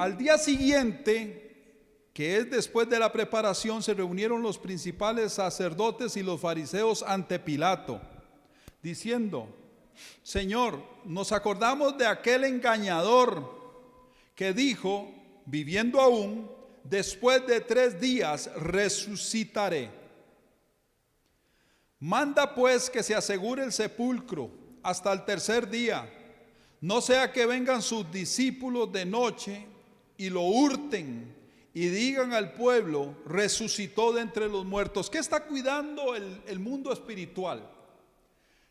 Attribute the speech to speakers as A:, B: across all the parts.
A: al día siguiente, que es después de la preparación, se reunieron los principales sacerdotes y los fariseos ante Pilato, diciendo: Señor, nos acordamos de aquel engañador que dijo, viviendo aún, después de 3 días resucitaré. Manda pues que se asegure el sepulcro hasta el 3er día, no sea que vengan sus discípulos de noche y lo hurten y digan al pueblo: resucitó de entre los muertos. ¿Qué está cuidando el mundo espiritual?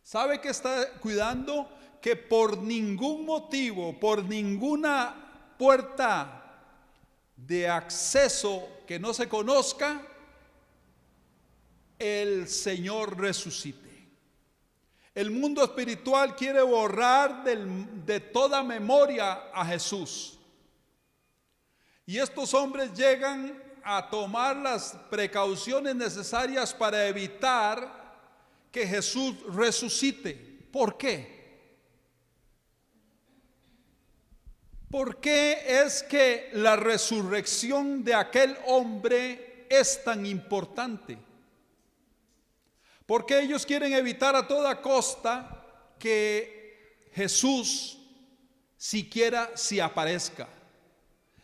A: ¿Sabe qué está cuidando? Que por ningún motivo, por ninguna puerta de acceso que no se conozca, el Señor resucite. El mundo espiritual quiere borrar de toda memoria a Jesús. Y estos hombres llegan a tomar las precauciones necesarias para evitar que Jesús resucite. ¿Por qué? ¿Por qué es que la resurrección de aquel hombre es tan importante? Porque ellos quieren evitar a toda costa que Jesús siquiera si aparezca.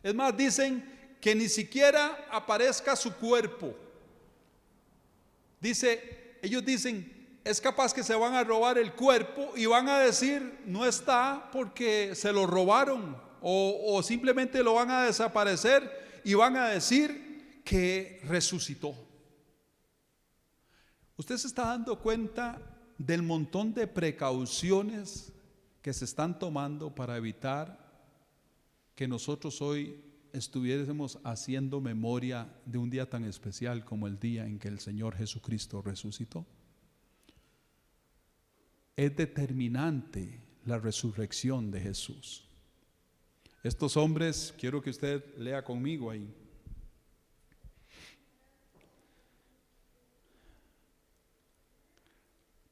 A: Es más, dicen que ni siquiera aparezca su cuerpo. Ellos dicen, es capaz que se van a robar el cuerpo y van a decir, no está porque se lo robaron, o simplemente lo van a desaparecer y van a decir que resucitó. ¿Usted se está dando cuenta del montón de precauciones que se están tomando para evitar que nosotros hoy estuviésemos haciendo memoria de un día tan especial como el día en que el Señor Jesucristo resucitó? Es determinante la resurrección de Jesús. Estos hombres, quiero que usted lea conmigo ahí.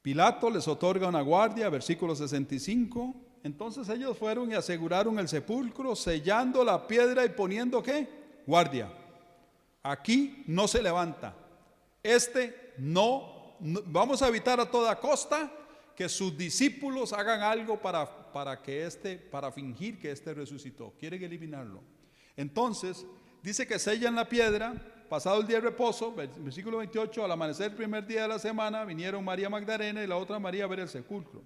A: Pilato les otorga una guardia, versículo 65. Entonces ellos fueron y aseguraron el sepulcro, sellando la piedra y poniendo ¿qué? Guardia. Aquí no se levanta. Vamos a evitar a toda costa que sus discípulos hagan algo para fingir que resucitó. Quieren eliminarlo. Entonces dice que sellan la piedra. Pasado el día de reposo, versículo 28, al amanecer el primer día de la semana, vinieron María Magdalena y la otra María a ver el sepulcro.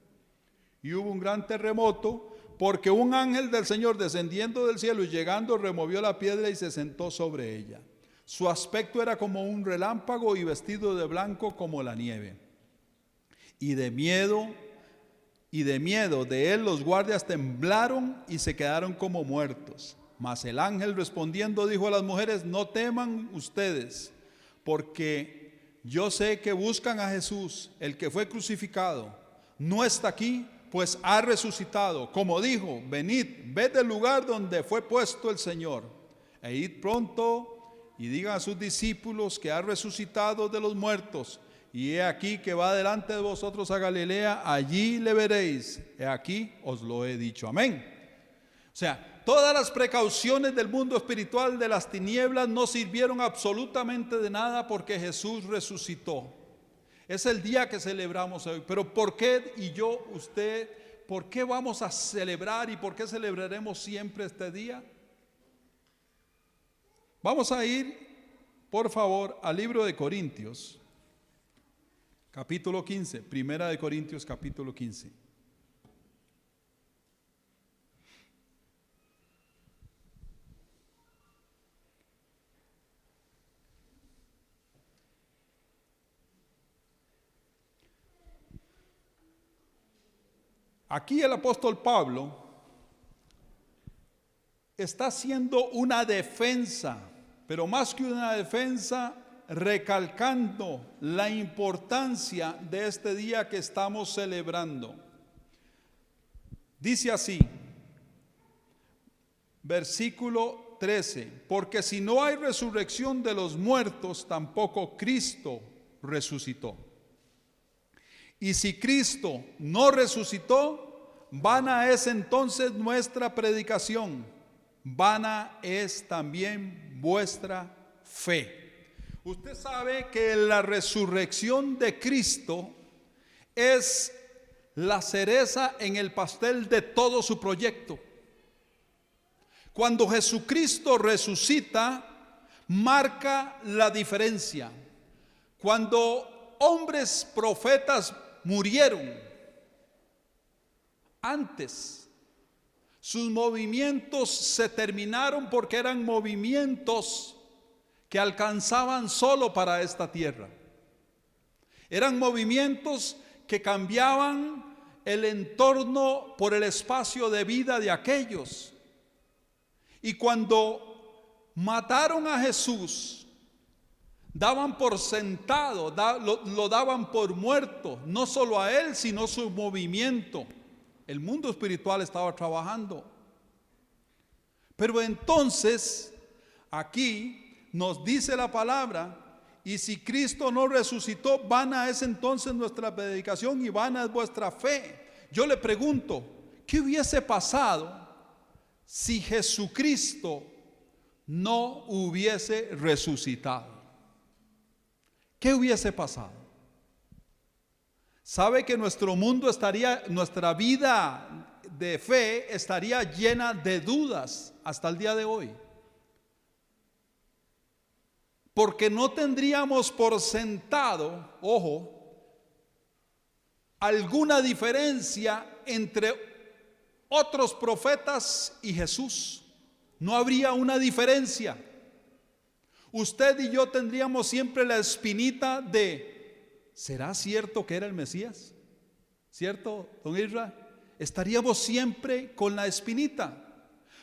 A: Y hubo un gran terremoto, porque un ángel del Señor descendiendo del cielo y llegando removió la piedra y se sentó sobre ella. Su aspecto era como un relámpago y vestido de blanco como la nieve. Y de miedo de él los guardias temblaron y se quedaron como muertos. Mas el ángel respondiendo dijo a las mujeres: no teman ustedes, porque yo sé que buscan a Jesús, el que fue crucificado. No está aquí, pues ha resucitado. Como dijo, venid, ved el lugar donde fue puesto el Señor. E id pronto y digan a sus discípulos que ha resucitado de los muertos. Y he aquí que va delante de vosotros a Galilea, allí le veréis. He aquí os lo he dicho. Amén. O sea, todas las precauciones del mundo espiritual de las tinieblas no sirvieron absolutamente de nada porque Jesús resucitó. Es el día que celebramos hoy. Pero ¿por qué usted, por qué vamos a celebrar y por qué celebraremos siempre este día? Vamos a ir, por favor, al libro de Corintios, capítulo 15, Primera de Corintios, capítulo 15. Aquí el apóstol Pablo está haciendo una defensa, pero más que una defensa, recalcando la importancia de este día que estamos celebrando. Dice así, versículo 13: porque si no hay resurrección de los muertos, tampoco Cristo resucitó. Y si Cristo no resucitó, vana es entonces nuestra predicación, vana es también vuestra fe. Usted sabe que la resurrección de Cristo es la cereza en el pastel de todo su proyecto. Cuando Jesucristo resucita, marca la diferencia. Cuando hombres profetas murieron, antes sus movimientos se terminaron porque eran movimientos que alcanzaban solo para esta tierra. Eran movimientos que cambiaban el entorno por el espacio de vida de aquellos. Y cuando mataron a Jesús, daban por sentado, lo daban por muerto, no solo a él, sino su movimiento. El mundo espiritual estaba trabajando. Pero entonces, aquí nos dice la palabra, y si Cristo no resucitó, vana es entonces nuestra predicación y vana es vuestra fe. Yo le pregunto, ¿qué hubiese pasado si Jesucristo no hubiese resucitado? ¿Qué hubiese pasado? ¿Sabe que nuestro mundo nuestra vida de fe estaría llena de dudas hasta el día de hoy? Porque no tendríamos por sentado, ojo, alguna diferencia entre otros profetas y Jesús. No habría una diferencia. Usted y yo tendríamos siempre la espinita de, ¿será cierto que era el Mesías? ¿Cierto, don Israel? Estaríamos siempre con la espinita.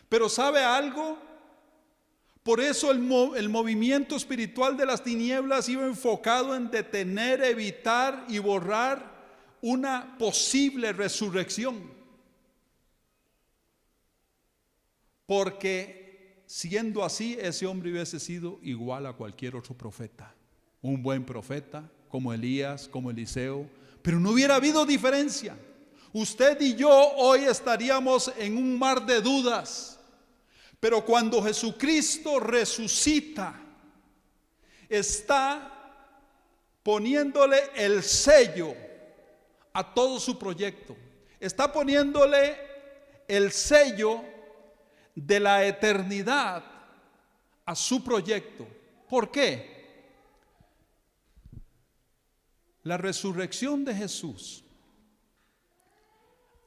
A: Pero ¿sabe algo? Por eso el movimiento espiritual de las tinieblas iba enfocado en detener, evitar y borrar una posible resurrección. Porque siendo así, ese hombre hubiese sido igual a cualquier otro profeta. Un buen profeta, como Elías, como Eliseo. Pero no hubiera habido diferencia. Usted y yo hoy estaríamos en un mar de dudas. Pero cuando Jesucristo resucita, está poniéndole el sello a todo su proyecto. Está poniéndole el sello de la eternidad a su proyecto. ¿Por qué? La resurrección de Jesús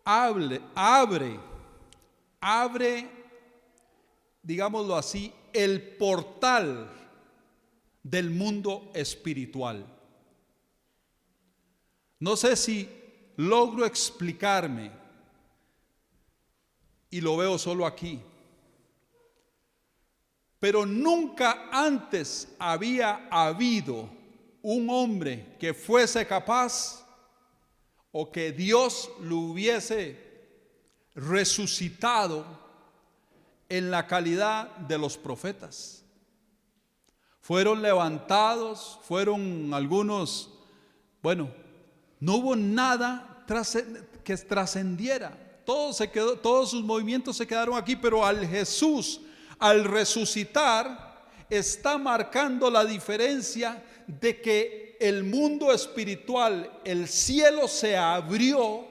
A: abre, digámoslo así, el portal del mundo espiritual. No sé si logro explicarme y lo veo solo aquí. Pero nunca antes había habido un hombre que fuese capaz o que Dios lo hubiese resucitado en la calidad de los profetas. Fueron levantados, fueron algunos, no hubo nada que trascendiera. Todos sus movimientos se quedaron aquí, pero Jesús, al resucitar, está marcando la diferencia de que el mundo espiritual, el cielo se abrió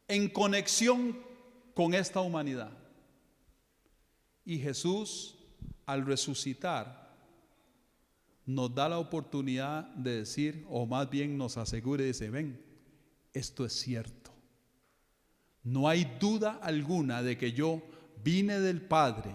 A: en conexión con esta humanidad. Y Jesús, al resucitar, nos da la oportunidad de decir, o más bien nos asegura y dice, ven, esto es cierto. No hay duda alguna de que yo vine del Padre,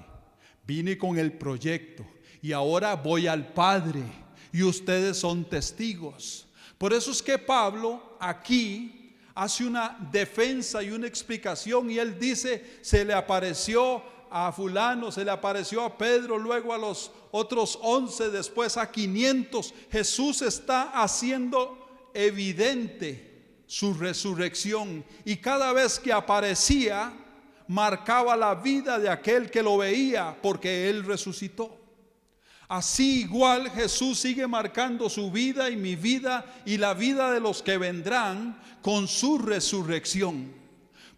A: vine con el proyecto y ahora voy al Padre y ustedes son testigos. Por eso es que Pablo aquí hace una defensa y una explicación y él dice, se le apareció a fulano, se le apareció a Pedro, luego a los otros 11, después a 500. Jesús está haciendo evidente su resurrección y cada vez que aparecía marcaba la vida de aquel que lo veía porque él resucitó. Así igual Jesús sigue marcando su vida y mi vida y la vida de los que vendrán con su resurrección.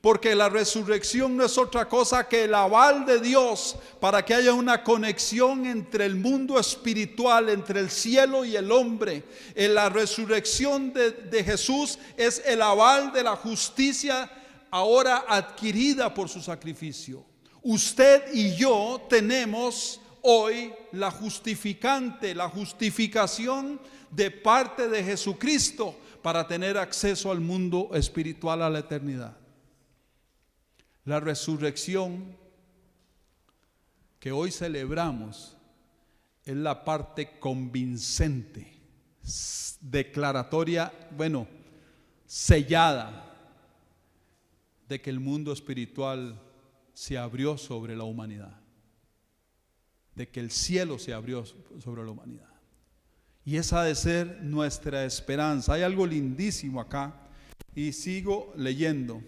A: Porque la resurrección no es otra cosa que el aval de Dios para que haya una conexión entre el mundo espiritual, entre el cielo y el hombre. La resurrección de Jesús es el aval de la justicia ahora adquirida por su sacrificio. Usted y yo tenemos hoy la justificante, la justificación de parte de Jesucristo para tener acceso al mundo espiritual, a la eternidad. La resurrección que hoy celebramos es la parte convincente, declaratoria, sellada, de que el mundo espiritual se abrió sobre la humanidad, de que el cielo se abrió sobre la humanidad. Y esa ha de ser nuestra esperanza. Hay algo lindísimo acá, y sigo leyendo.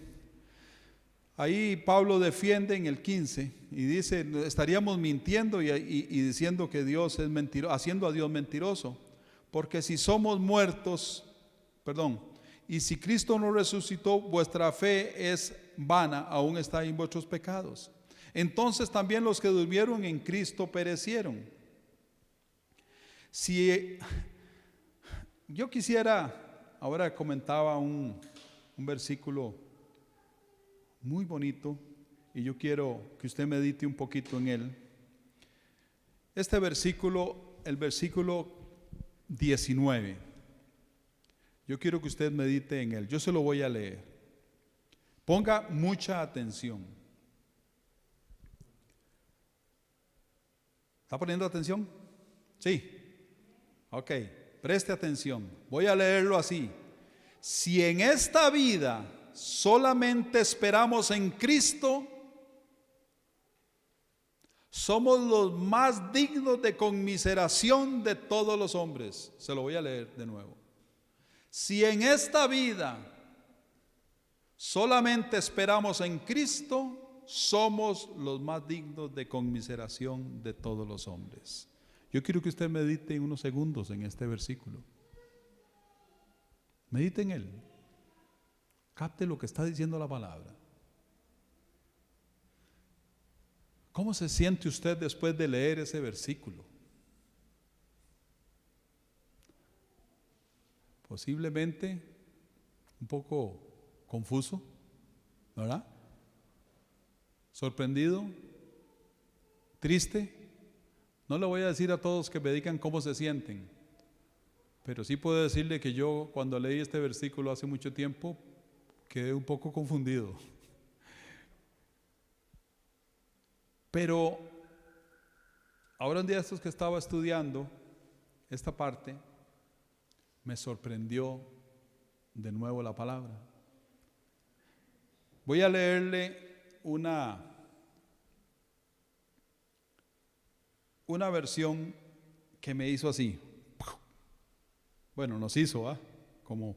A: Ahí Pablo defiende en el 15 y dice: estaríamos mintiendo y diciendo que Dios es mentiroso, haciendo a Dios mentiroso, porque si somos muertos, y si Cristo no resucitó, vuestra fe es vana, aún está en vuestros pecados. Entonces también los que durmieron en Cristo perecieron. Si yo quisiera, ahora comentaba un versículo muy bonito, y yo quiero que usted medite un poquito en él. Este versículo, el versículo 19, yo quiero que usted medite en él. Yo se lo voy a leer. Ponga mucha atención. ¿Está poniendo atención? Sí. Ok, preste atención. Voy a leerlo así. Si en esta vida solamente esperamos en Cristo, somos los más dignos de conmiseración de todos los hombres. Se lo voy a leer de nuevo. Si en esta vida solamente esperamos en Cristo, somos los más dignos de conmiseración de todos los hombres. Yo quiero que usted medite en unos segundos en este versículo. Medite en él. Capte lo que está diciendo la palabra. ¿Cómo se siente usted después de leer ese versículo? Posiblemente un poco confuso, ¿verdad? Sorprendido, triste. No le voy a decir a todos que me digan cómo se sienten, pero sí puedo decirle que yo, cuando leí este versículo hace mucho tiempo, quedé un poco confundido. Pero ahora, un día estos que estaba estudiando esta parte, me sorprendió de nuevo la palabra. Voy a leerle una versión que me hizo así. Bueno, nos hizo, como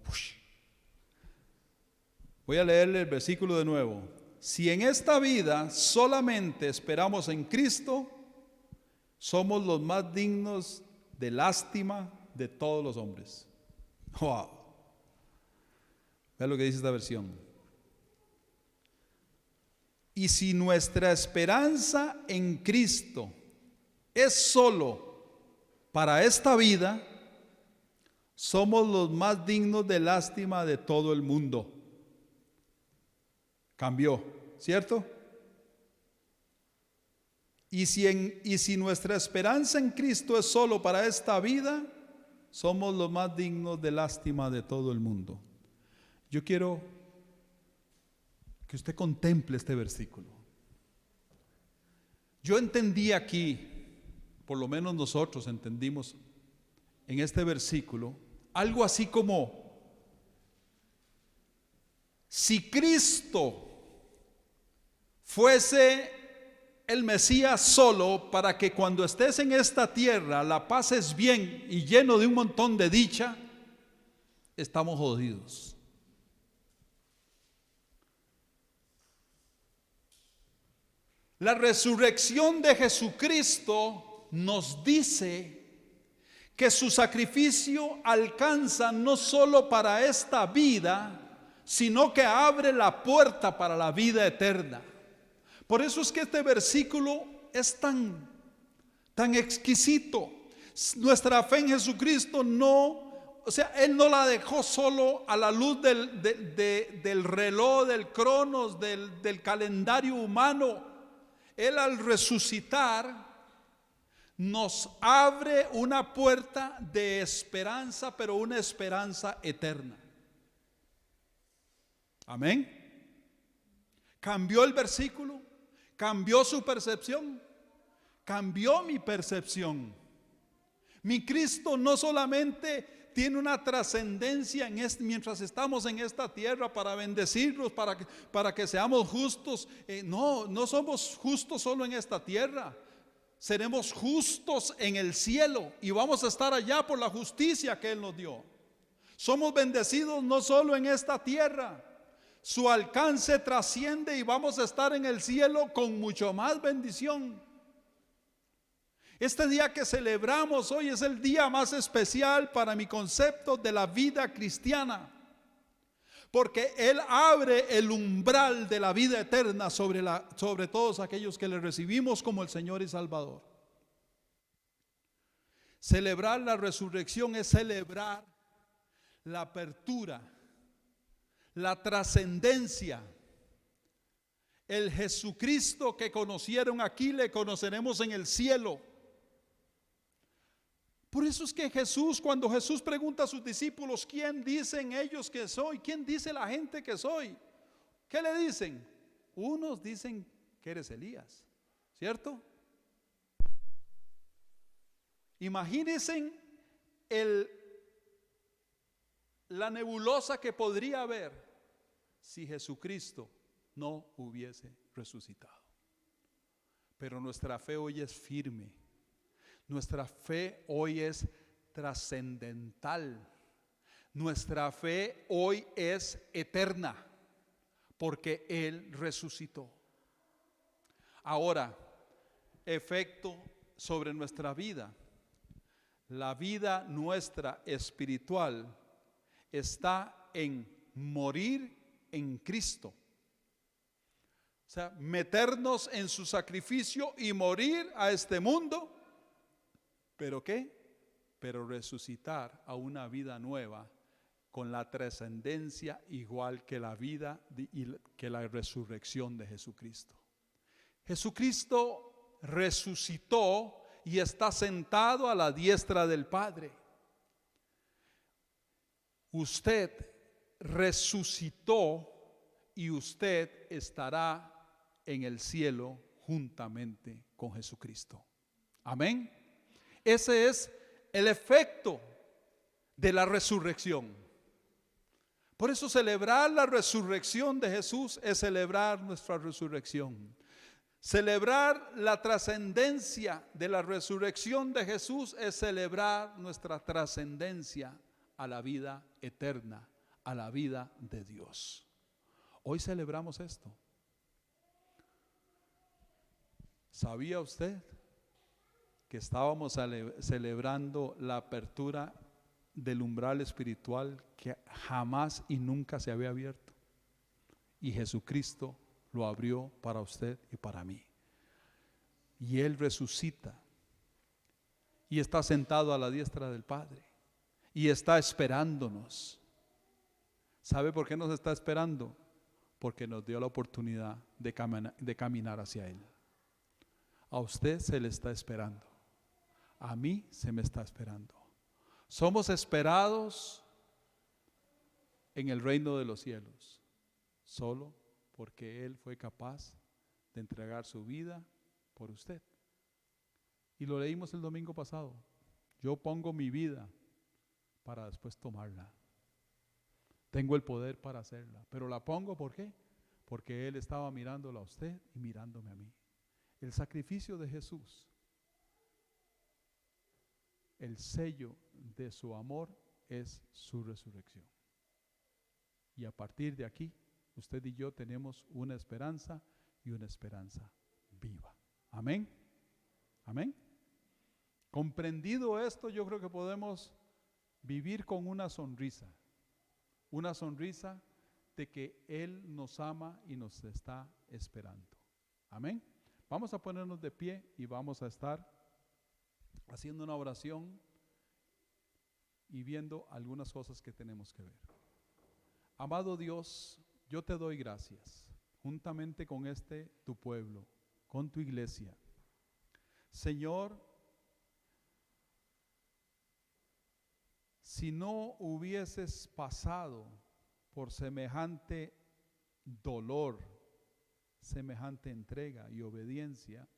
A: voy a leerle el versículo de nuevo. Si en esta vida solamente esperamos en Cristo, somos los más dignos de lástima de todos los hombres. Wow. Vean lo que dice esta versión. Y si nuestra esperanza en Cristo es solo para esta vida, somos los más dignos de lástima de todo el mundo. Cambió, ¿cierto? Y si nuestra esperanza en Cristo es solo para esta vida, somos los más dignos de lástima de todo el mundo. Yo quiero que usted contemple este versículo. Yo entendí aquí, por lo menos nosotros entendimos en este versículo, algo así como: si Cristo fuese el Mesías solo para que cuando estés en esta tierra la pases bien y lleno de un montón de dicha, estamos jodidos. La resurrección de Jesucristo nos dice que su sacrificio alcanza no solo para esta vida, sino que abre la puerta para la vida eterna. Por eso es que este versículo es tan exquisito. Nuestra fe en Jesucristo Él no la dejó solo a la luz del reloj, del cronos, del calendario humano. Él, al resucitar, nos abre una puerta de esperanza, pero una esperanza eterna. Amén. Cambió el versículo, cambió su percepción, cambió mi percepción. Mi Cristo no solamente tiene una trascendencia mientras estamos en esta tierra para bendecirnos, para que seamos justos. No somos justos solo en esta tierra. Seremos justos en el cielo y vamos a estar allá por la justicia que Él nos dio. Somos bendecidos no solo en esta tierra. Su alcance trasciende y vamos a estar en el cielo con mucho más bendición. Este día que celebramos hoy es el día más especial para mi concepto de la vida cristiana, porque Él abre el umbral de la vida eterna sobre todos aquellos que le recibimos como el Señor y Salvador. Celebrar la resurrección es celebrar la apertura, la trascendencia. El Jesucristo que conocieron aquí le conoceremos en el cielo. Por eso es que cuando Jesús pregunta a sus discípulos, ¿quién dicen ellos que soy? ¿Quién dice la gente que soy? ¿Qué le dicen? Unos dicen que eres Elías, ¿cierto? Imagínense la nebulosa que podría haber si Jesucristo no hubiese resucitado. Pero nuestra fe hoy es firme. Nuestra fe hoy es trascendental. Nuestra fe hoy es eterna, porque Él resucitó. Ahora, efecto sobre nuestra vida. La vida nuestra espiritual está en morir en Cristo. O sea, meternos en su sacrificio y morir a este mundo. ¿Pero qué? Pero resucitar a una vida nueva con la trascendencia igual que la vida y que la resurrección de Jesucristo. Jesucristo resucitó y está sentado a la diestra del Padre. Usted resucitó y usted estará en el cielo juntamente con Jesucristo. Amén. Ese es el efecto de la resurrección. Por eso celebrar la resurrección de Jesús es celebrar nuestra resurrección. Celebrar la trascendencia de la resurrección de Jesús es celebrar nuestra trascendencia a la vida eterna, a la vida de Dios. Hoy celebramos esto. ¿Sabía usted que estábamos celebrando la apertura del umbral espiritual que jamás y nunca se había abierto? Y Jesucristo lo abrió para usted y para mí. Y Él resucita y está sentado a la diestra del Padre y está esperándonos. ¿Sabe por qué nos está esperando? Porque nos dio la oportunidad de caminar hacia Él. A usted se le está esperando. A mí se me está esperando. Somos esperados en el reino de los cielos, solo porque Él fue capaz de entregar su vida por usted. Y lo leímos el domingo pasado. Yo pongo mi vida para después tomarla. Tengo el poder para hacerla, pero la pongo ¿por qué? Porque Él estaba mirándola a usted y mirándome a mí. El sacrificio de Jesús, el sello de su amor es su resurrección. Y a partir de aquí, usted y yo tenemos una esperanza y una esperanza viva. Amén. Amén. Comprendido esto, yo creo que podemos vivir con una sonrisa de que Él nos ama y nos está esperando. Amén. Vamos a ponernos de pie y vamos a estar haciendo una oración y viendo algunas cosas que tenemos que ver. Amado Dios, yo te doy gracias, juntamente con tu pueblo, con tu iglesia. Señor, si no hubieses pasado por semejante dolor, semejante entrega y obediencia,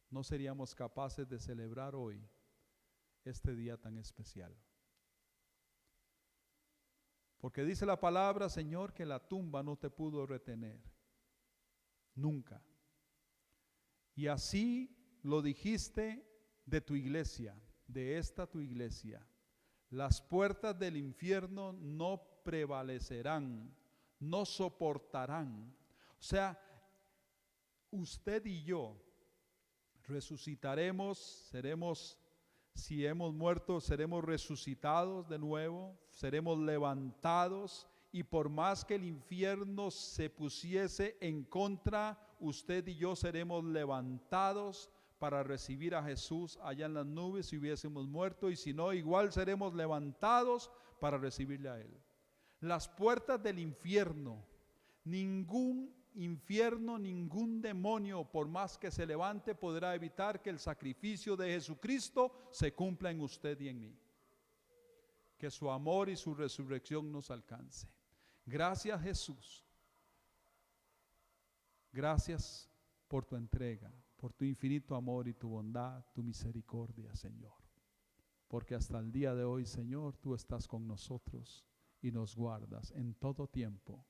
A: no seríamos capaces de celebrar hoy este día tan especial. Porque dice la palabra, Señor, que la tumba no te pudo retener, nunca. Y así lo dijiste de tu iglesia, de esta tu iglesia. Las puertas del infierno no prevalecerán, no soportarán. O sea, usted y yo resucitaremos, si hemos muerto, seremos resucitados de nuevo, seremos levantados, y por más que el infierno se pusiese en contra, usted y yo seremos levantados para recibir a Jesús allá en las nubes si hubiésemos muerto, y si no, igual seremos levantados para recibirle a Él. Las puertas del infierno, ningún demonio, por más que se levante, podrá evitar que el sacrificio de Jesucristo se cumpla en usted y en mí. Que su amor y su resurrección nos alcance. Gracias, Jesús. Gracias por tu entrega, por tu infinito amor y tu bondad, tu misericordia, Señor. Porque hasta el día de hoy, Señor, tú estás con nosotros y nos guardas en todo tiempo.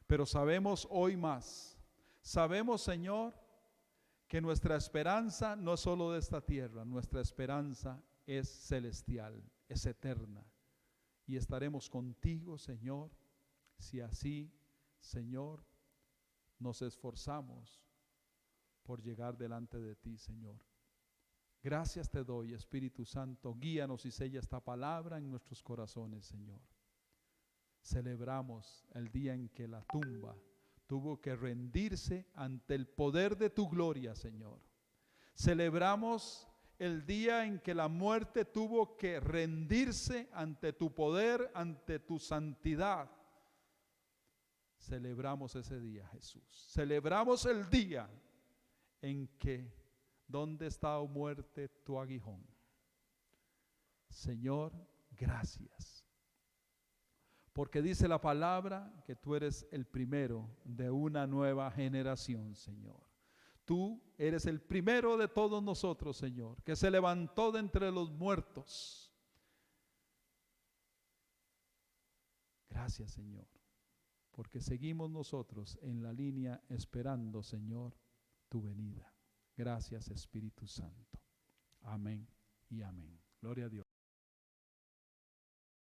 A: Pero sabemos hoy más. Sabemos, Señor, que nuestra esperanza no es solo de esta tierra, nuestra esperanza es celestial, es eterna. Y estaremos contigo, Señor, si así, Señor, nos esforzamos por llegar delante de ti, Señor. Gracias te doy, Espíritu Santo, guíanos y sella esta palabra en nuestros corazones, Señor. Celebramos el día en que la tumba tuvo que rendirse ante el poder de tu gloria, Señor. Celebramos el día en que la muerte tuvo que rendirse ante tu poder, ante tu santidad. Celebramos ese día, Jesús. Celebramos el día en que, ¿dónde está, oh muerte, tu aguijón? Señor, gracias. Porque dice la palabra que tú eres el primero de una nueva generación, Señor. Tú eres el primero de todos nosotros, Señor, que se levantó de entre los muertos. Gracias, Señor, porque seguimos nosotros en la línea esperando, Señor, tu venida. Gracias, Espíritu Santo. Amén y amén. Gloria a Dios.